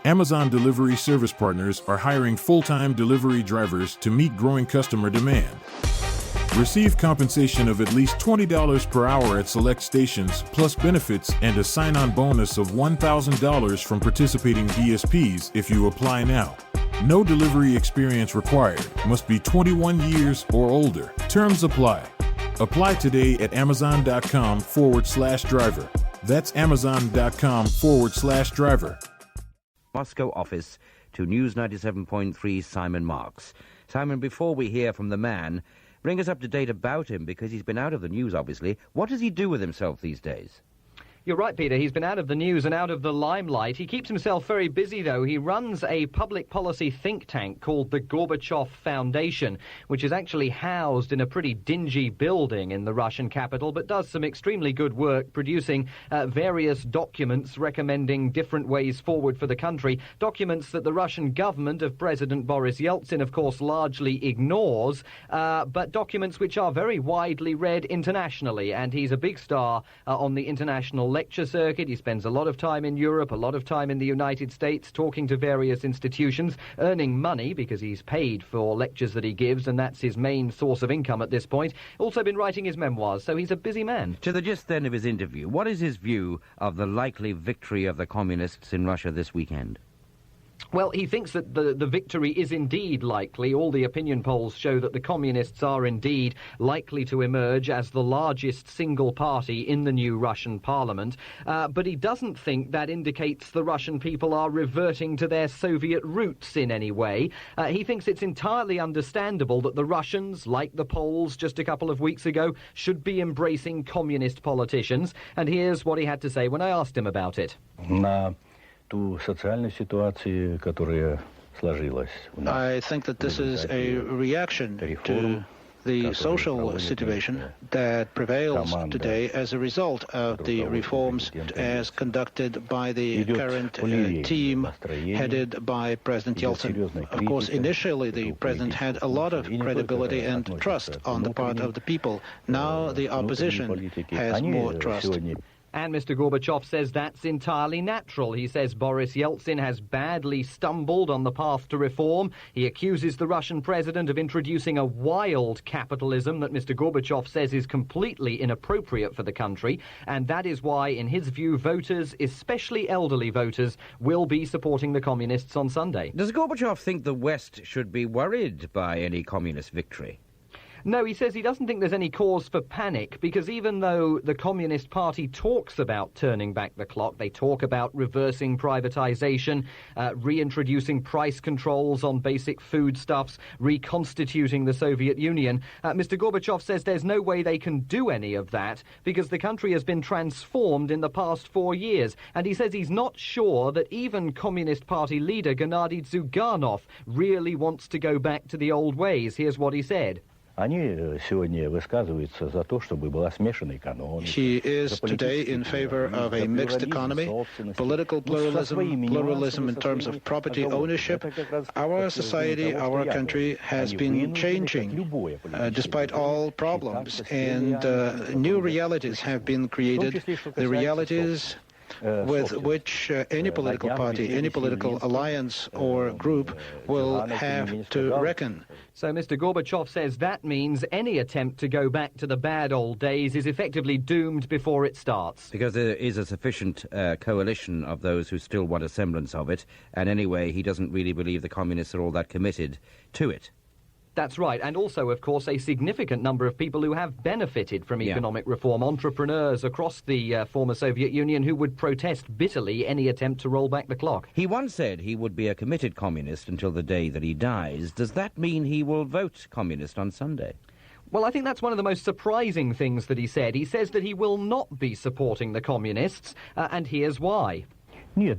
Amazon delivery service partners are hiring full-time delivery drivers to meet growing customer demand. Receive compensation of at least $20 per hour at select stations, plus benefits and a sign-on bonus of $1,000 from participating DSPs if you apply now. No delivery experience required. Must be 21 years or older. Terms apply. Apply today at amazon.com/driver. That's amazon.com/driver. Moscow office to News 97.3 Simon Marks. Simon, before we hear from the man, bring us up to date about him, because he's been out of the news, obviously. What does he do with himself these days? You're right, Peter. He's been out of the news and out of the limelight. He keeps himself very busy, though. He runs a public policy think tank called the Gorbachev Foundation, which is actually housed in a pretty dingy building in the Russian capital, but does some extremely good work producing various documents recommending different ways forward for the country, documents that the Russian government of President Boris Yeltsin, of course, largely ignores, but documents which are very widely read internationally, and he's a big star on the international lecture circuit. He spends a lot of time in Europe, a lot of time in the United States, talking to various institutions, earning money because he's paid for lectures that he gives, and that's his main source of income at this point. Also been writing his memoirs, so he's a busy man. To the gist then of his interview, what is his view of the likely victory of the communists in Russia this weekend? Well, he thinks that the victory is indeed likely. All the opinion polls show that the communists are indeed likely to emerge as the largest single party in the new Russian parliament. But he doesn't think that indicates the Russian people are reverting to their Soviet roots in any way. He thinks it's entirely understandable that the Russians, like the Poles just a couple of weeks ago, should be embracing communist politicians. And here's what he had to say when I asked him about it. I think that this is a reaction to the social situation that prevails today as a result of the reforms as conducted by the current team headed by President Yeltsin. Of course, initially the president had a lot of credibility and trust on the part of the people. Now the opposition has more trust. And Mr. Gorbachev says that's entirely natural. He says Boris Yeltsin has badly stumbled on the path to reform. He accuses the Russian president of introducing a wild capitalism that Mr. Gorbachev says is completely inappropriate for the country. And that is why, in his view, voters, especially elderly voters, will be supporting the communists on Sunday. Does Gorbachev think the West should be worried by any communist victory? No, he says he doesn't think there's any cause for panic, because even though the Communist Party talks about turning back the clock, they talk about reversing privatization, reintroducing price controls on basic foodstuffs, reconstituting the Soviet Union, Mr. Gorbachev says there's no way they can do any of that because the country has been transformed in the past 4 years. And he says he's not sure that even Communist Party leader Gennady Zyuganov really wants to go back to the old ways. Here's what he said. He is today in favor of a mixed economy, political pluralism in terms of property ownership. Our society, our country has been changing despite all problems, and new realities have been created, the realities with which any political party, any political alliance or group will have to reckon. So Mr. Gorbachev says that means any attempt to go back to the bad old days is effectively doomed before it starts. Because there is a sufficient coalition of those who still want a semblance of it, and anyway, he doesn't really believe the communists are all that committed to it. That's right, and also, of course, a significant number of people who have benefited from economic reform, entrepreneurs across the former Soviet Union who would protest bitterly any attempt to roll back the clock. He once said he would be a committed communist until the day that he dies. Does that mean he will vote communist on Sunday? Well, I think that's one of the most surprising things that he said. He says that he will not be supporting the communists, and here's why. No,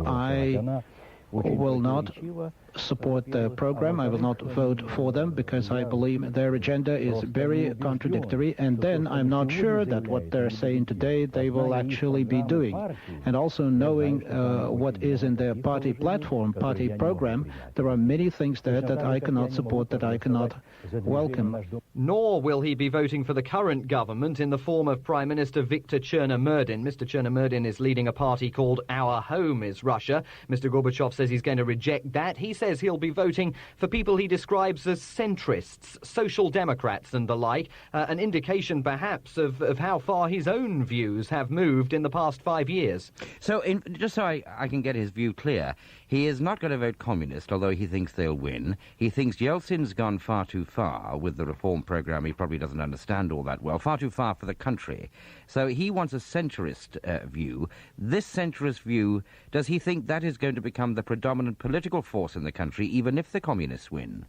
I will not support their program. I will not vote for them because I believe their agenda is very contradictory. And then I'm not sure that what they're saying today they will actually be doing. And also knowing what is in their party platform, party program, there are many things there that I cannot support, that I cannot welcome. Nor will he be voting for the current government in the form of Prime Minister Viktor Chernomyrdin. Mr. Chernomyrdin is leading a party called Our Home is Russia. Mr. Gorbachev says he's going to reject that. He says he'll be voting for people he describes as centrists, social democrats and the like, an indication perhaps of how far his own views have moved in the past 5 years. So, just so I can get his view clear, he is not going to vote communist, although he thinks they'll win. He thinks Yeltsin's gone far too far with the reform program. He probably doesn't understand all that well. Far too far for the country. So he wants a centrist view. This centrist view, does he think that is going to become the predominant political force in the country, even if the communists win?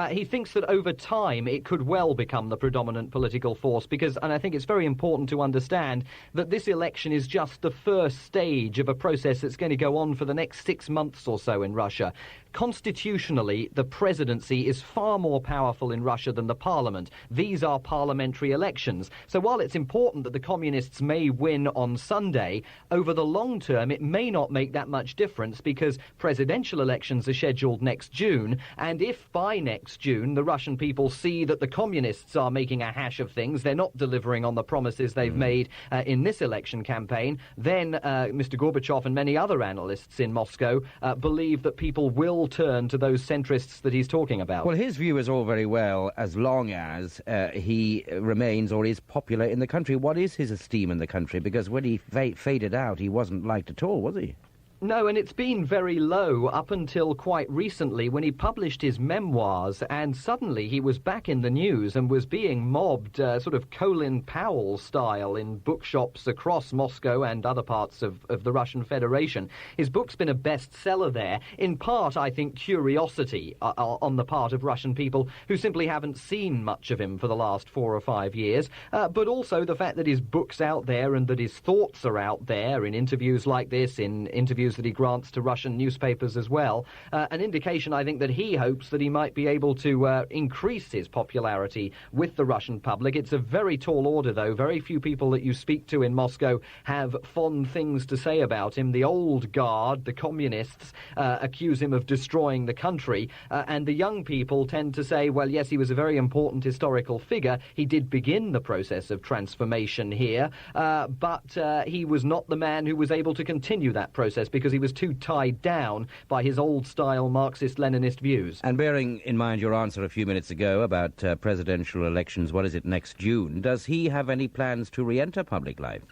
He thinks that over time it could well become the predominant political force because, and I think it's very important to understand, that this election is just the first stage of a process that's going to go on for the next 6 months or so in Russia. Constitutionally, the presidency is far more powerful in Russia than the parliament. These are parliamentary elections. So while it's important that the communists may win on Sunday, over the long term it may not make that much difference because presidential elections are scheduled next June, and if by next June the Russian people see that the communists are making a hash of things, they're not delivering on the promises they've made in this election campaign, then Mr. Gorbachev and many other analysts in Moscow believe that people will turn to those centrists that he's talking about. Well, his view is all very well as long as he remains or is popular in the country. What is his esteem in the country? Because when he faded out, he wasn't liked at all, was he? No, and it's been very low up until quite recently when he published his memoirs, and suddenly he was back in the news and was being mobbed sort of Colin Powell style in bookshops across Moscow and other parts of the Russian Federation. His book's been a bestseller there, in part, I think, curiosity on the part of Russian people who simply haven't seen much of him for the last 4 or 5 years, but also the fact that his book's out there and that his thoughts are out there in interviews like this, in interviews that he grants to Russian newspapers as well. An indication, I think, that he hopes that he might be able to increase his popularity with the Russian public. It's a very tall order, though. Very few people that you speak to in Moscow have fond things to say about him. The old guard, the communists, accuse him of destroying the country, and the young people tend to say, well, yes, he was a very important historical figure. He did begin the process of transformation here, but he was not the man who was able to continue that process because he was too tied down by his old-style Marxist-Leninist views. And bearing in mind your answer a few minutes ago about presidential elections, what is it, next June, does he have any plans to re-enter public life?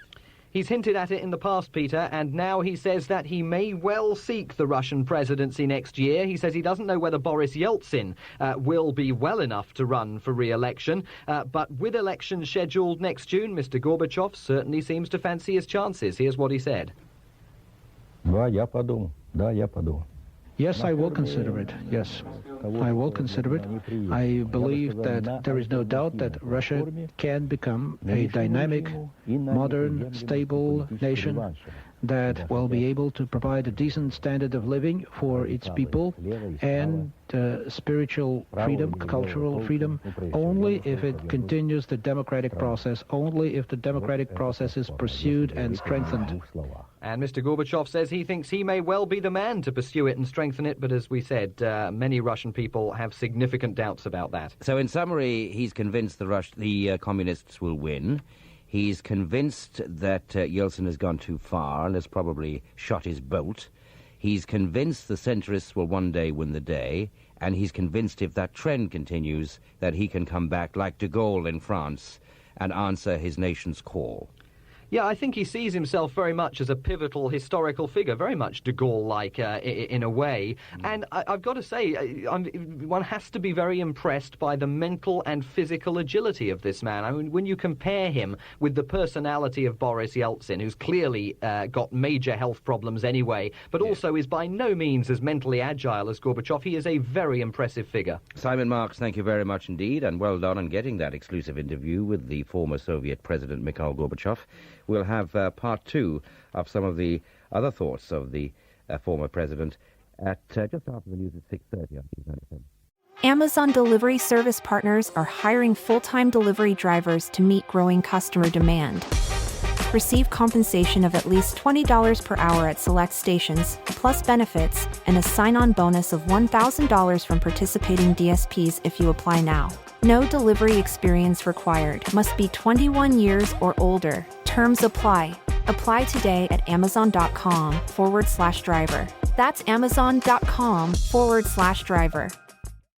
He's hinted at it in the past, Peter, and now he says that he may well seek the Russian presidency next year. He says he doesn't know whether Boris Yeltsin will be well enough to run for re-election, but with elections scheduled next June, Mr. Gorbachev certainly seems to fancy his chances. Here's what he said. Yes, I will consider it. Yes, I will consider it. I believe that there is no doubt that Russia can become a dynamic, modern, stable nation that will be able to provide a decent standard of living for its people and spiritual freedom, cultural freedom, only if it continues the democratic process, only if the democratic process is pursued and strengthened. And Mr. Gorbachev says he thinks he may well be the man to pursue it and strengthen it, but as we said, many Russian people have significant doubts about that. So in summary, he's convinced the communists will win. He's convinced that Yeltsin has gone too far and has probably shot his bolt. He's convinced the centrists will one day win the day, and he's convinced if that trend continues that he can come back like de Gaulle in France and answer his nation's call. Yeah, I think he sees himself very much as a pivotal historical figure, very much de Gaulle-like in a way. And I've got to say, one has to be very impressed by the mental and physical agility of this man. I mean, when you compare him with the personality of Boris Yeltsin, who's clearly got major health problems anyway, but also is by no means as mentally agile as Gorbachev, he is a very impressive figure. Simon Marks, thank you very much indeed, and well done on getting that exclusive interview with the former Soviet President Mikhail Gorbachev. We'll have part 2 of some of the other thoughts of the former president at just after the news at 6:30 on News 97. Amazon delivery service partners are hiring full-time delivery drivers to meet growing customer demand. Receive compensation of at least $20 per hour at select stations, plus benefits, and a sign-on bonus of $1,000 from participating DSPs if you apply now. No delivery experience required. Must be 21 years or older. Terms apply. Apply today at amazon.com/driver. That's amazon.com/driver.